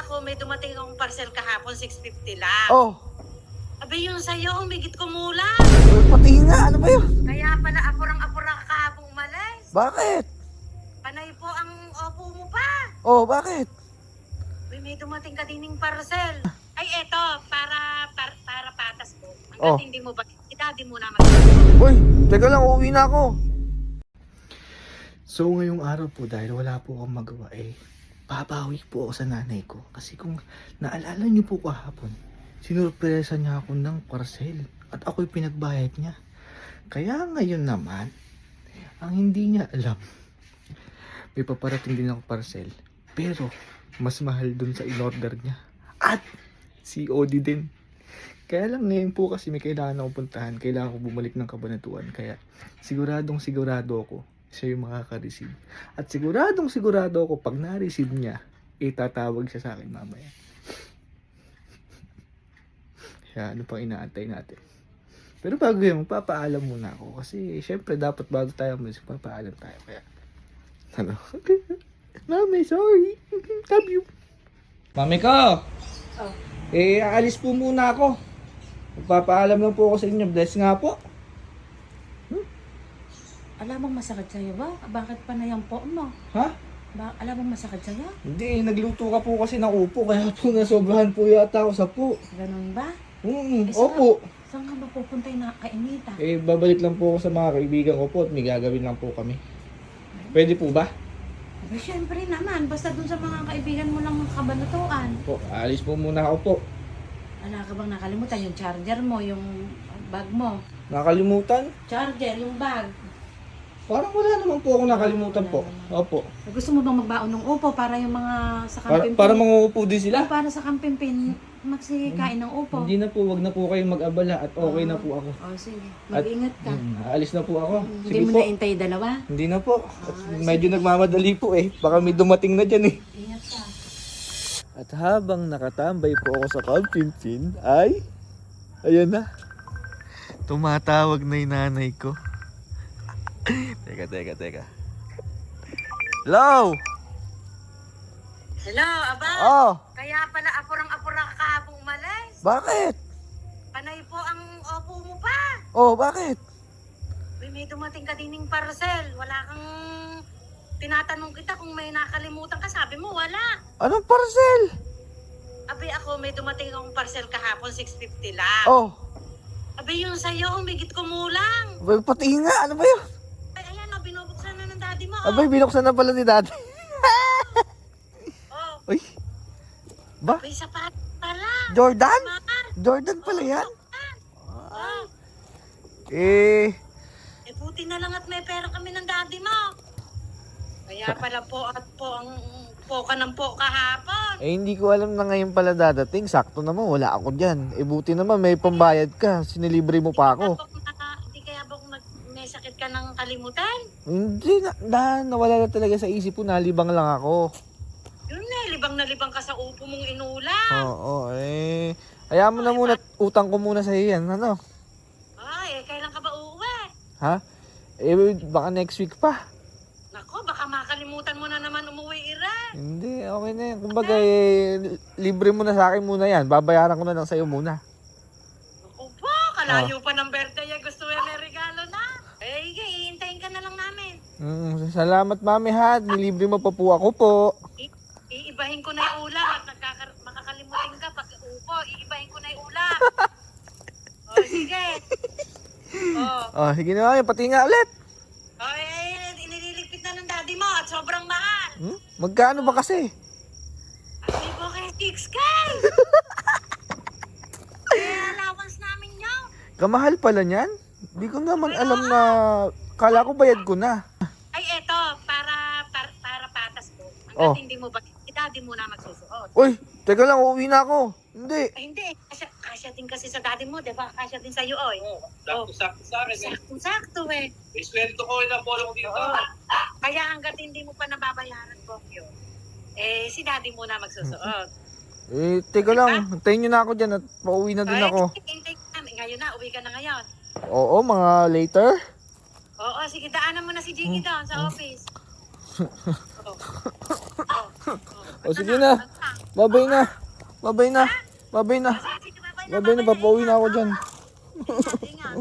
ako, may dumating akong parcel kahapon, 650 lang. Oh, Abi, yung sa'yo, umigit kumulang. patingin nga, ano ba yun? Kaya pala apurang-apura ka kahapon umalis. Bakit? Panay po ang opo mo pa. Oh, bakit? May dumating ka dining parcel. Ay, eto, para patas mo. Oh. Hanggat hindi mo ba, idadi mo na Uy, teka lang, uuwi na ako. So ngayong araw po, dahil wala po akong magawa, babawi po ako sa nanay ko. Kasi kung naalala niyo po kahapon, sinurpresa niya ako ng parcel at ako'y pinagbayad niya. Kaya ngayon naman, ang hindi niya alam, may paparating din ako parcel, pero mas mahal dun sa in-order niya. At COD din. Kaya lang ngayon po kasi may kailangan akong puntahan, kailangan ko bumalik ng Cabanatuan. Kaya siguro ako siya yung makaka-receive. At sigurado ako pag na-receive niya, itatawag siya sa akin mamaya. Kaya ano pang inaantay natin. Pero bago yun, magpapaalam muna ako. Kasi syempre dapat bago tayo umalis, magpapaalam tayo. Kaya, ano? Mami, sorry. Love you. Mami ko! Oh. Aalis po muna ako. Magpapaalam lang po ako sa inyo. Bless nga po. Alam mong masakit sa'yo ba? Bakit pa na yung po mo? Ha? Alam mong masakit sa'yo? Hindi, nagluto ka po kasi ng upo. Kaya po nasobrahan po yata ako sa po. Ganun ba? Opo. Saan ka ba pupunta na kainita? Babalik lang po ako sa mga kaibigan ko po at may gagawin lang po kami. Pwede po ba? Eh, syempre naman. Basta dun sa mga kaibigan mo lang Cabanatuan. Po, alis po muna ako po. Wala ka bang nakalimutan? Yung charger mo, yung bag mo. Nakalimutan? Charger, yung bag. Parang wala naman po ako nakalimutan po. Opo. Gusto mo bang magbaon ng upo para yung mga sa kampimpin? Para manguupo din sila? Para sa kampimpin, magsikain ng upo. Hindi na po, wag na po kayong mag-abala at okay na po ako. Oh, sige. Mag-ingat ka. Aalis na po ako. Hindi Sige mo po. naintay dalawa? Hindi na po. At medyo nagmamadali po Baka may dumating na dyan Ingat ka. At habang nakatambay po ako sa Kampimpin, ay, ayan na. Tumatawag na yung nanay ko. Teka. Hello! Hello, aba. Oh, Kaya pala apurang-apura ka kahapon umalis. bakit? Panay po ang opo mo pa. Oh, bakit? May dumating ka dining parcel. Wala kang tinatanong kita kung may nakalimutan ka. Sabi mo, wala. Anong parcel? Abi, ako, may dumating akong parcel kahapon, 650 lang. Oh, Abi, yung sa'yo, umigit kumulang. patingin nga, ano ba yun? Ay, ayan, binubuksan na ng daddy mo. Abay, binuksan na pala ni Daddy. Oh, Uy, ba? may sapat pala. Jordan? Mahal. Jordan pala yan? Oh, buti na lang at may pera kami ng daddy mo. Kaya pala po at po ang po ka ng po kahapon. Hindi ko alam na ngayon pala dadating. Sakto naman, wala ako dyan. Buti naman, may pambayad ka. Sinilibre mo pa ako. Hindi kaya ba kung may sakit ka ng kalimutan? Hindi, nawala na talaga sa isip ko. Nalibang lang ako. Yun na libang ka sa upo mong inulam. Oo, hayaan mo na muna. Utang ko muna sa yan. Ano? Ay, kailan ka ba uuwi? Ha? Baka next week pa. Nako, baka makalimutan mo na naman umuwi ira. Hindi, okay na yan. Kumbaga, libre mo na sa akin muna yan. Babayaran ko na lang sa'yo muna. Naku po, kalayo pa ng birthday. Gusto mo may regalo na. Iintayin ka na lang namin. Salamat, Mami, ha. Nilibre mo pa po ako po. Iibahin ko na yung ulam at makakalimutin ka pag upo. Iibahin ko na yung ulam. O, sige. O, Sige na nga, pati nga ulit. inililigpit na ng daddy mo at sobrang mahal. Magkano ba kasi? Sabi ko kay 6K. Kaya allowance namin yun. Kamahal pala niyan? Di ko naman alam na... Kala ko bayad ko na. Ay, eto, para patas mo. Oh. Hanggat hindi mo ba, daddy mo na magsusuot. Uy, teka lang, uuwi na ako. Hindi. Ay, hindi. Kasya din kasi sa daddy mo, di ba? Kasya din sa'yo, oy. Sakto-sakto sa akin Saktong-sakto, eh. May sweldo ko na polo ko dito. Oo. Kaya hanggat hindi mo pa nababayaran ko yun, si daddy mo na magsusuot. Teka lang. Hintayin nyo na ako dyan at pauwi na din ako. Hintay ka namin. Ngayon na, uwi ka na ngayon. Oo, mga later. Oo, sige, daanan mo na si Jiggy doon sa office. O sige na. Babay na. Babay na. Babay na. Sige, bye-bye na. Babay na, papauwi na ako dyan. Ingat.